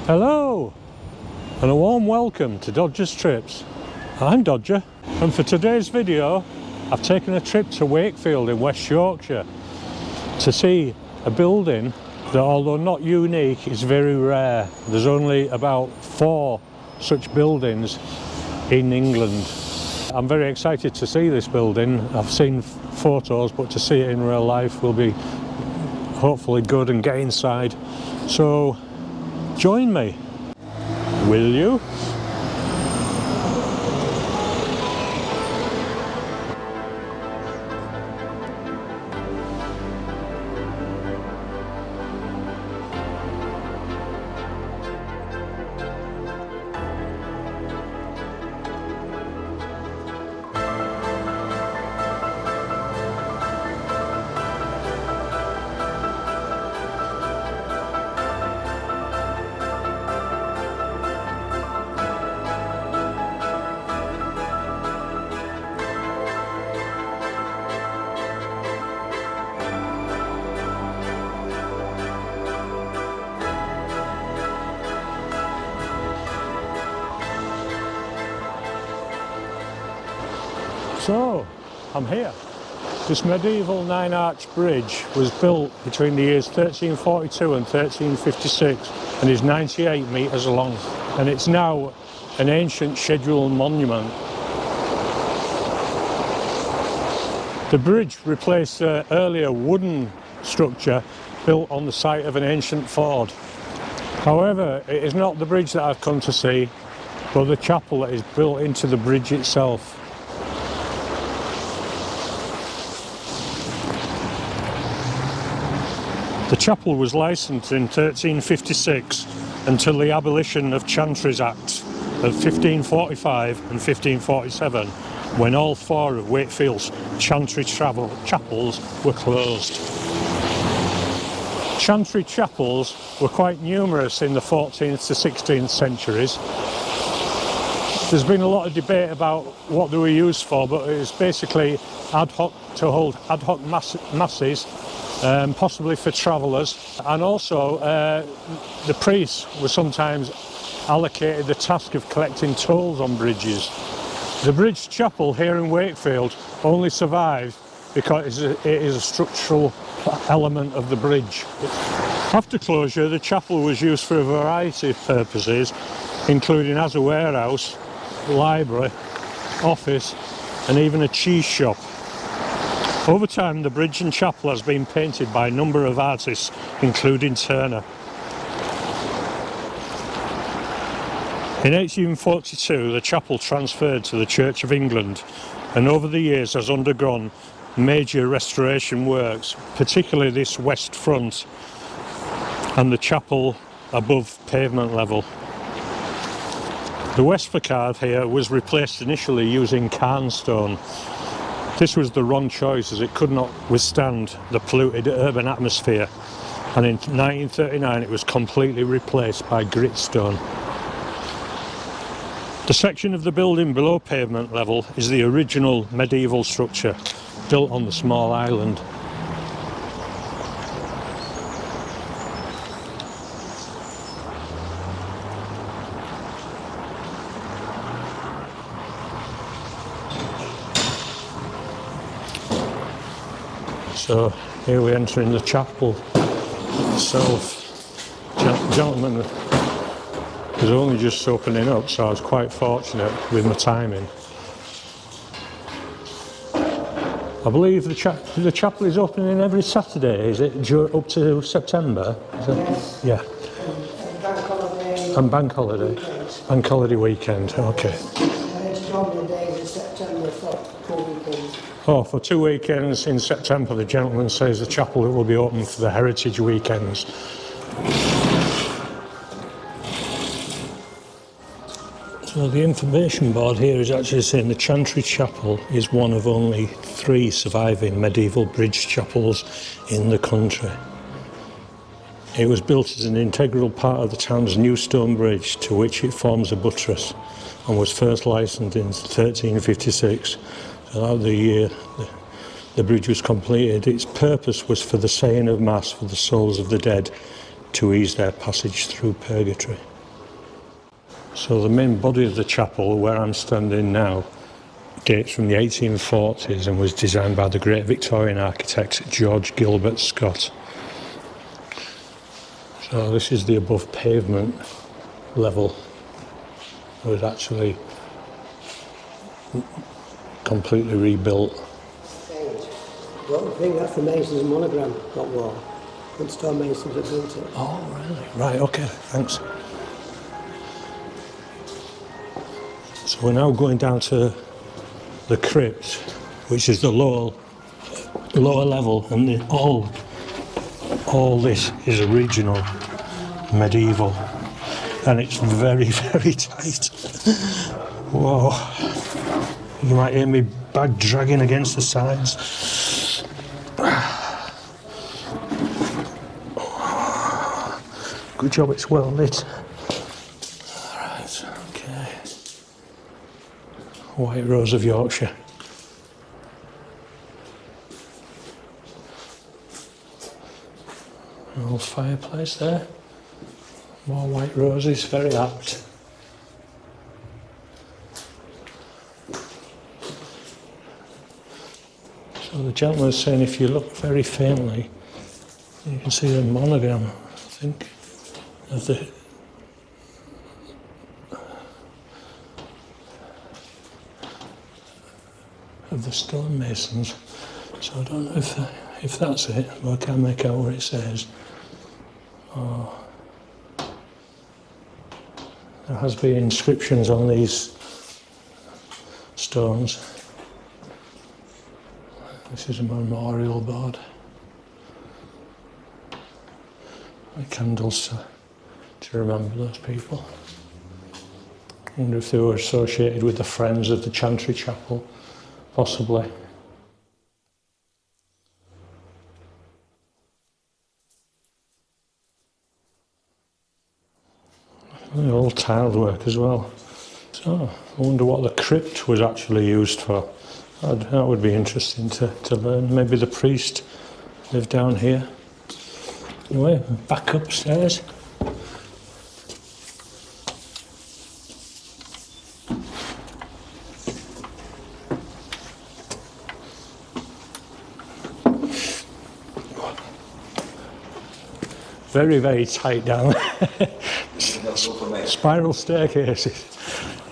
Hello and a warm welcome to Dodger's Trips. I'm Dodger, and for today's video I've taken a trip to Wakefield in West Yorkshire to see a building that, although not unique, is very rare. There's only about 4 such buildings in England. I'm very excited to see this building. I've seen photos, but to see it in real life will be hopefully good and get inside. So join me, will you? So, I'm here. This medieval 9-arch bridge was built between the years 1342 and 1356 and is 98 metres long, and it's now an ancient scheduled monument. The bridge replaced an earlier wooden structure built on the site of an ancient ford. However, it is not the bridge that I've come to see, but the chapel that is built into the bridge itself. The chapel was licensed in 1356 until the abolition of Chantry's Act of 1545 and 1547, when all 4 of Wakefield's Chantry chapels were closed. Chantry chapels were quite numerous in the 14th to 16th centuries. There's been a lot of debate about what they were used for, but it was basically ad hoc, to hold ad hoc masses, possibly for travellers, and also the priests were sometimes allocated the task of collecting tolls on bridges. The bridge chapel here in Wakefield only survived because it is a structural element of the bridge. After closure, the chapel was used for a variety of purposes, including as a warehouse, library, office, and even a cheese shop. Over time, the bridge and chapel has been painted by a number of artists, including Turner. In 1842, the chapel transferred to the Church of England, and over the years has undergone major restoration works, particularly this west front and the chapel above pavement level. The west facade here was replaced initially using cairnstone. This was the wrong choice, as it could not withstand the polluted urban atmosphere, and in 1939 it was completely replaced by gritstone. The section of the building below pavement level is the original medieval structure, built on the small island. So here we enter in the chapel itself. Gentleman was only just opening up, so I was quite fortunate with my timing. I believe the chapel is opening every Saturday, is it, up to September? Is it? Yes. Yeah. Bank holiday. And bank holiday. Weekends. Bank holiday weekend, okay. And it's holiday days in September for 2 weekends. Oh, for 2 weekends in September, the gentleman says the chapel will be open for the heritage weekends. So the information board here is actually saying the Chantry Chapel is one of only 3 surviving medieval bridge chapels in the country. It was built as an integral part of the town's new stone bridge, to which it forms a buttress, and was first licensed in 1356. So the year the bridge was completed, its purpose was for the saying of Mass for the souls of the dead, to ease their passage through purgatory. So the main body of the chapel, where I'm standing now, dates from the 1840s and was designed by the great Victorian architect George Gilbert Scott. So this is the above pavement level. It was actually completely rebuilt. What I think that's the mason's monogram, that wall. When stonemasons have built it. Oh, really? Right, okay, thanks. So we're now going down to the crypt, which is the lower level, and all this is original medieval, and it's very, very tight. Whoa. You might hear me bag dragging against the sides. Good job it's well lit. Alright, okay. White Rose of Yorkshire. An old fireplace there. More white roses, very apt. So the gentleman was saying if you look very faintly, you can see the monogram, I think, of the stonemasons. So I don't know if that's it, but I can't make out what it says. Oh. There has been inscriptions on these stones. This is a memorial board. The candles to remember those people. I wonder if they were associated with the Friends of the Chantry Chapel, possibly. All tiled work as well. So I wonder what the crypt was actually used for. That would be interesting to learn. Maybe the priest lived down here. Anyway, back upstairs. Very, very tight down there. Spiral staircases.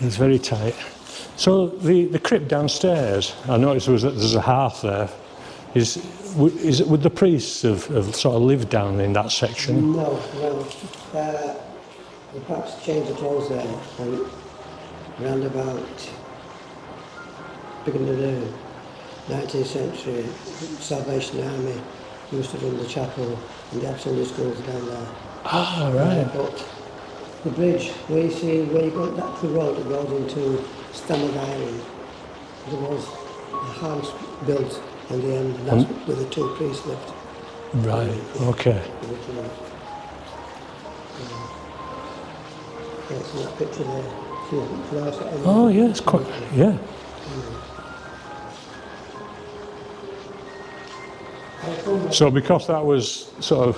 It's very tight. So the crypt downstairs, I noticed there's a hearth there. Is it would the priests have sort of lived down in that section? No. They perhaps changed the clothes there, and round about beginning of the 19th century, Salvation Army used to run the chapel, and they had Sunday schools down there. Ah, right. But the bridge, where you go up the road, it goes into Standard Island. There was a house built on the end, and that's where the two priests lived. Right, okay. Yeah, it's in that picture there. Oh, yeah, it's quite, yeah. So because that was sort of,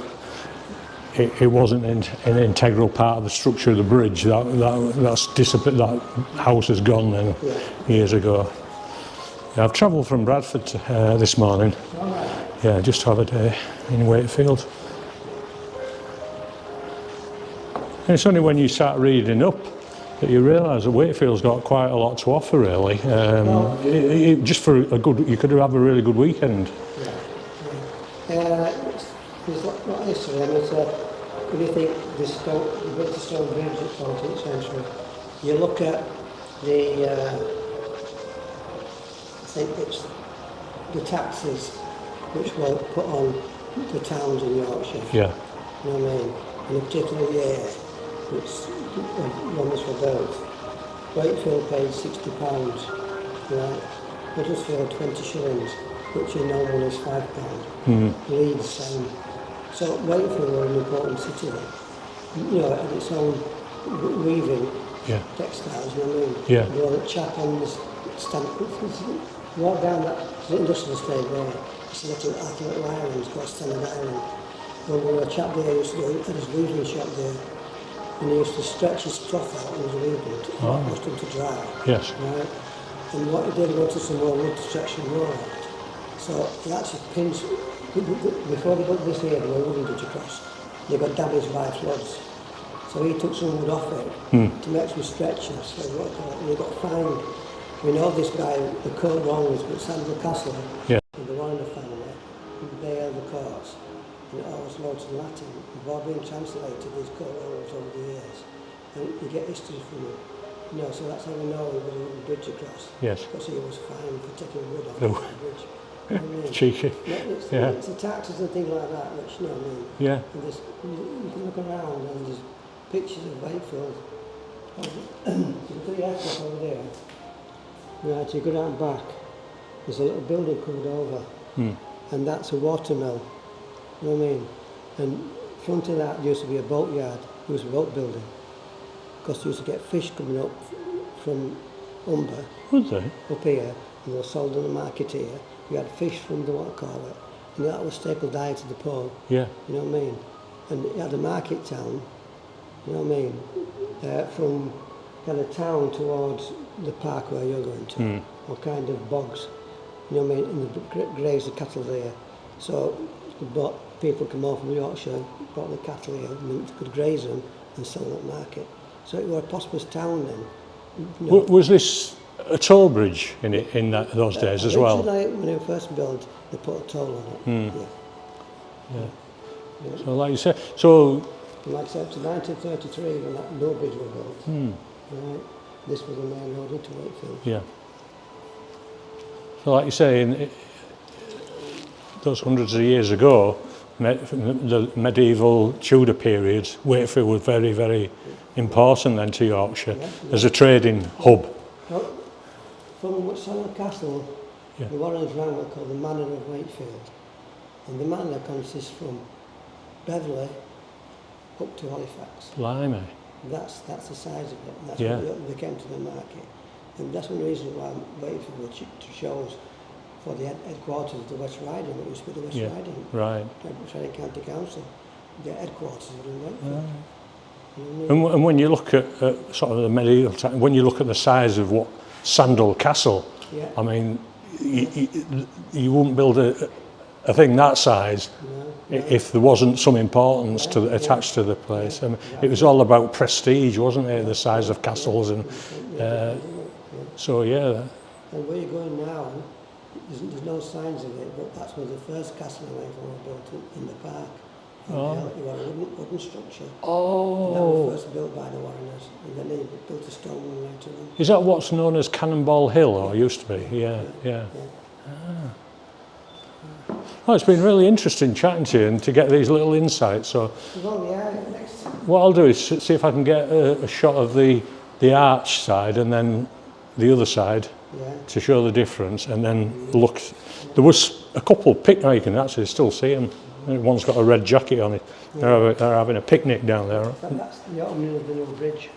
it wasn't an integral part of the structure of the bridge, that's disappeared, that house is gone then, years ago. Yeah, I've travelled from Bradford this morning. Yeah, just to have a day in Wakefield. And it's only when you start reading up that you realise that Wakefield's got quite a lot to offer, really. Just for you could have a really good weekend. There's a lot of history. I mean, when you think the built the stone bridge at 14th century, you look at I think it's the taxes which were put on the towns in Yorkshire. Yeah. You know what I mean? In a particular year, when this was built, Wakefield paid £60, right? Huddersfield 20 shillings, which in normal is £5. Leeds same. So Wakefield were an important city then. You know, it had its own weaving textiles, you know what I mean? Yeah. You know, chapels, walk down that industrial estate there, it's a little island called Standard Island. When we were a chap there, used to go, had his weaving shop there. and he used to stretch his cloth out in his rebuild, washed them to dry. Yes. Right? And what he did, he wanted some more wood to stretch the wall out. So he actually pinched, before they got this here, they were wooden bridge across, they got damaged by floods. So he took some wood off it to make some stretchers, so and he got fined. We know this guy, the court owners, but Sandal Castle, Yeah. the Warner family, they held the courts, and it always wrote in Latin. They've all been translated, these court owners over the years, and you get history from them. You know, so that's how we know he was a wooden bridge across. Yes. Because he was fined for taking wood off Oh. the bridge. You know what I mean? Cheeky. It's the taxes and things like that, which, you know what I mean? Yeah. And you can look around and there's pictures of Wakefield. You can put your aircraft over there. Right, you go down back, there's a little building covered over, and that's a watermill. You know what I mean? And in front of that used to be a boat yard, it was a boat building. Because you used to get fish coming up from Humber, Was they? up here, and they were sold on the market here. You had fish from the, what I call it, and that was staple diet to the poor. Yeah. You know what I mean? And you had a market town, you know what I mean? From kind of town towards the park where you're going to, or kind of bogs, you know what I mean? And they graze the cattle there. So people come over from Yorkshire, brought the cattle here, and they could graze them and sell them at market. So it was a prosperous town then. You know. Was this a toll bridge in those days as well? Originally, when it was first built, they put a toll on it. Yeah. So like you said, so And like I said, to 1933 when that no bridge was built, right, this was the main road into Wakefield. yeah. So like you say, in those hundreds of years ago, the medieval Tudor period, Wakefield was very, very important then to Yorkshire as a trading hub. Well, from Sandal Castle, Yeah. the Warrens ran what called the Manor of Wakefield. And the manor consists from Beverley up to Halifax. Blimey. That's the size of it. And that's Yeah. when they came to the market. And that's one reason why Wakefield shows for the headquarters of the West Riding, it used to be the West Yeah. Riding, Right. West Riding County Council. Their headquarters were in Wakefield. You know what I mean? And when you look at sort of the medieval time, when you look at the size of what Sandal Castle, Yeah. I mean, you wouldn't build a thing that size if there wasn't some importance attached to the place. I mean, it was all about prestige, wasn't it? The size of castles and so yeah. And where you're going now, there's no signs of it, but that's where the first castle in Wakefield was built in the park. You had a wooden structure. And that was first built by the Warreners, and then they built a stone one later on. Is that what's known as Cannonball Hill, or used to be? Yeah. Oh, it's been really interesting chatting to you and to get these little insights. So what I'll do is see if I can get a shot of the arch side and then the other side to show the difference, and then look. There was a couple picnic, you can actually still see them. One's got a red jacket on it. They're having a picnic down there. That's the opening of the new bridge.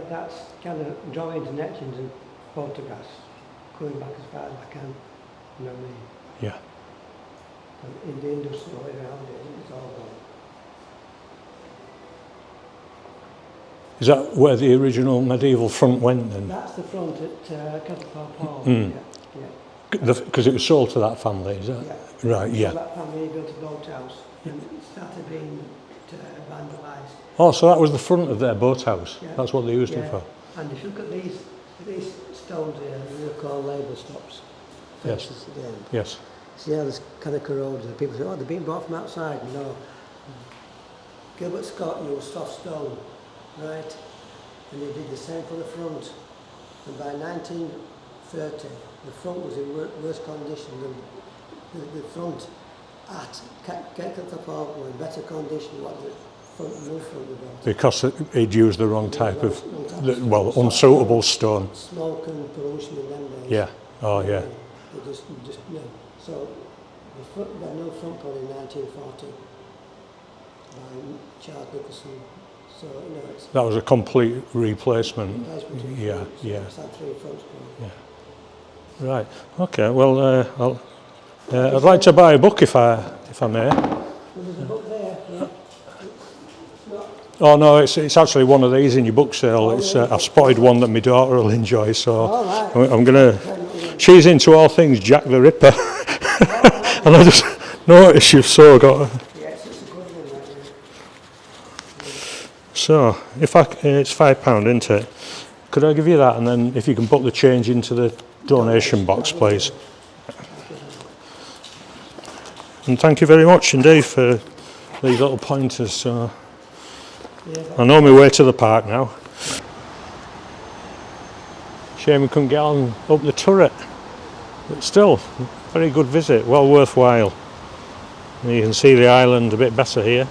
That's kind of drawings and etchings and photographs going back as far as I can. You know what I mean? Yeah. And in the industrial way around it, it's all gone. Is that where the original medieval front went then? That's the front at Chantry Hall. Mm. Yeah. Because it was sold to that family, is that? Yeah. Right, yeah. So that family built a boathouse and it started being vandalised. Oh, so that was the front of their boathouse. Yeah. That's what they used it for. And if you look at these stones here, they're called labour stops. Yes. Fences at the end. Yes. See how there's kind of corroded. And people say, oh, they're being brought from outside. No. Gilbert Scott used soft stone, right? And they did the same for the front. And by 1930, the front was in worse condition than the front at Chantry Park were in better condition than what the new front were built. Because he'd used the wrong type of, unsuitable stone. Smoke and pollution in them days. Yeah. Oh, yeah. They just so the new front put in 1940 by Charles Nicholson. So it's That was a complete replacement. Yeah. It's had three fronts. Yeah. Right. Okay. Well, I'd like to buy a book if if I may. Well, there's a book there, yeah. It's not... Oh no, it's actually one of these in your book sale. It's I've spotted one that my daughter will enjoy, so I'm gonna. She's into all things Jack the Ripper, and I just noticed you've so got. Yes, it's a good one, right? So if it's £5, isn't it? Could I give you that, and then if you can put the change into the donation box, please. And thank you very much indeed for these little pointers. So I know my way to the park now. Shame we couldn't get on up the turret, but still, very good visit, well worthwhile. And you can see the island a bit better here.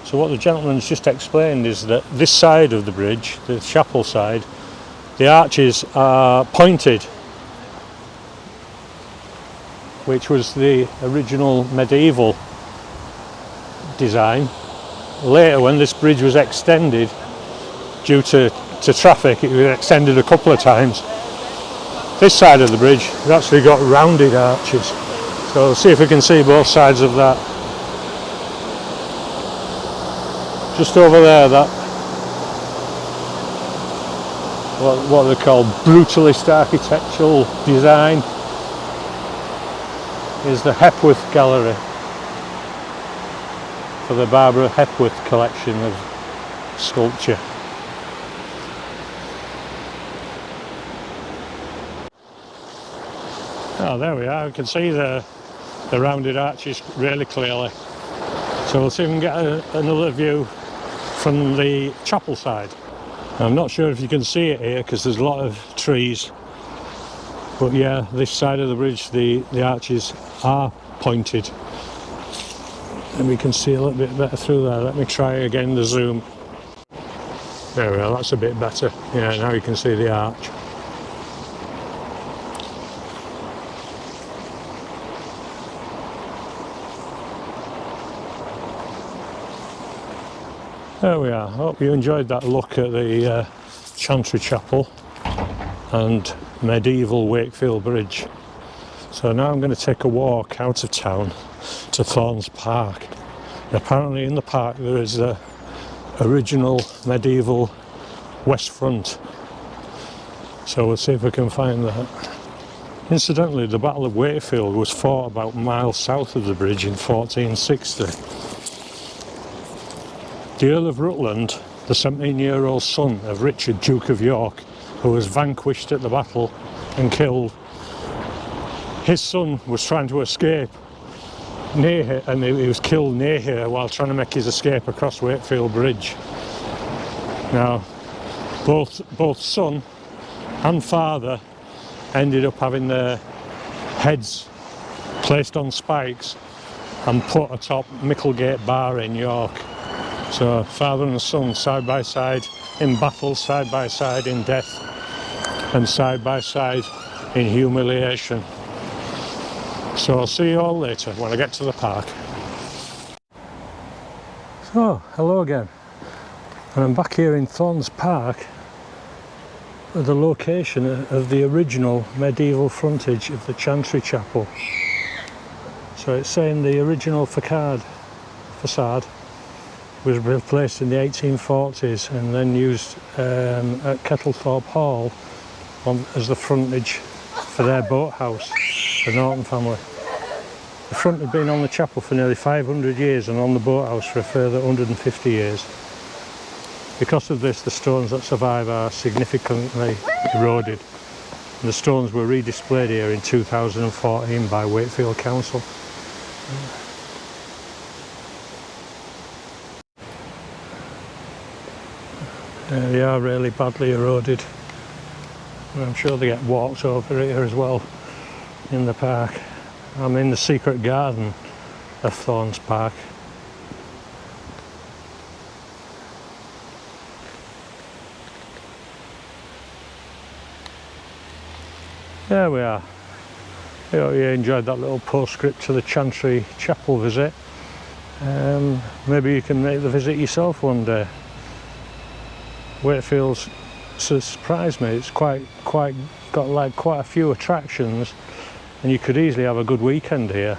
So what the gentleman's just explained is that this side of the bridge, the chapel side, the arches are pointed, which was the original medieval design. Later, when this bridge was extended due to traffic, it was extended a couple of times. This side of the bridge has actually got rounded arches, so we'll see if we can see both sides of that. Just over there, that what they call brutalist architectural design is the Hepworth Gallery for the Barbara Hepworth collection of sculpture. Oh, there we are. We can see the rounded arches really clearly. So we'll see if we can get another view from the chapel side. I'm not sure if you can see it here because there's a lot of trees, but yeah, this side of the bridge, the arches are pointed, and we can see a little bit better through there. Let me try again the zoom. There we are, that's a bit better. Yeah, now you can see the arch. There we are. Hope you enjoyed that look at the Chantry Chapel and medieval Wakefield Bridge. So now I'm going to take a walk out of town to Thornes Park. And apparently in the park there is a original medieval west front. So we'll see if we can find that. Incidentally, the Battle of Wakefield was fought about miles south of the bridge in 1460. The Earl of Rutland, the 17-year-old son of Richard, Duke of York, who was vanquished at the battle and killed, his son was trying to escape near here, and he was killed near here while trying to make his escape across Wakefield Bridge. Now, both son and father ended up having their heads placed on spikes and put atop Micklegate Bar in York. So father and son side by side in battle, side by side in death, and side by side in humiliation. So I'll see you all later when I get to the park. So, hello again. And I'm back here in Thornes Park at the location of the original medieval frontage of the Chantry Chapel. So it's saying the original facade was replaced in the 1840s and then used at Kettlethorpe Hall as the frontage for their boathouse, the Norton family. The front had been on the chapel for nearly 500 years and on the boathouse for a further 150 years. Because of this, the stones that survive are significantly eroded. And the stones were redisplayed here in 2014 by Wakefield Council. They are really badly eroded. I'm sure they get walked over here as well in the park. I'm in the secret garden of Thornes Park. There we are. I hope you enjoyed that little postscript to the Chantry Chapel visit. Maybe you can make the visit yourself one day. Wakefield's surprised me. It's quite got like quite a few attractions, and you could easily have a good weekend here.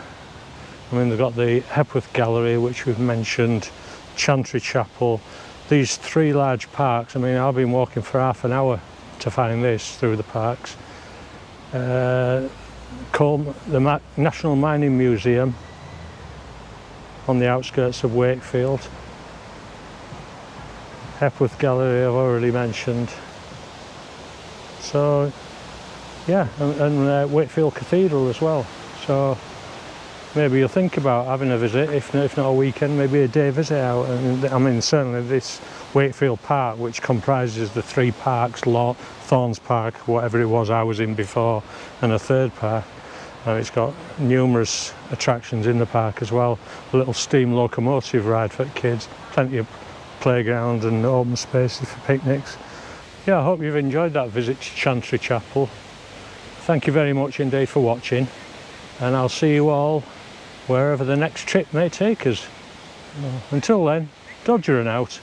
I mean, they've got the Hepworth Gallery, which we've mentioned, Chantry Chapel, these 3 large parks. I mean, I've been walking for half an hour to find this through the parks. The National Mining Museum on the outskirts of Wakefield. Hepworth Gallery I've already mentioned. So, yeah, and Wakefield Cathedral as well. So maybe you'll think about having a visit, if not a weekend, maybe a day visit out. And I mean, certainly this Wakefield Park, which comprises the 3 parks, Thornes Park, whatever it was I was in before, and a 3rd park. And it's got numerous attractions in the park as well. A little steam locomotive ride for kids, plenty of playground and open spaces for picnics. Yeah, I hope you've enjoyed that visit to Chantry Chapel. Thank you very much indeed for watching, and I'll see you all wherever the next trip may take us. Until then, Dodger and out.